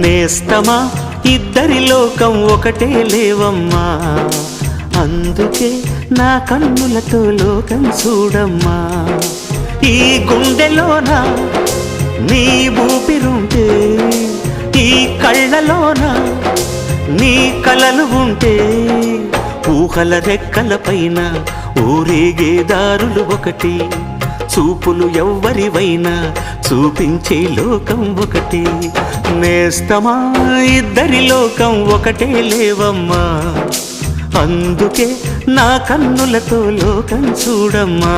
నేస్తమా ఇద్దరి లోకం ఒకటే లేవమ్మా, అందుకే నా కన్నులతో లోకం చూడమ్మా. ఈ గుండెలోన నీ ఊపిరుంటే, ఈ కళ్ళలోన నీ కలలు ఉంటే, ఊహల రెక్కల పైన ఊరేగే దారులు ఒకటి, చూపులు ఎవ్వరివైనా చూపించే లోకం ఒకటి. నేస్తమా ఇద్దరి లోకం ఒకటే లేవమ్మా, అందుకే నా కన్నులతో లోకం చూడమ్మా.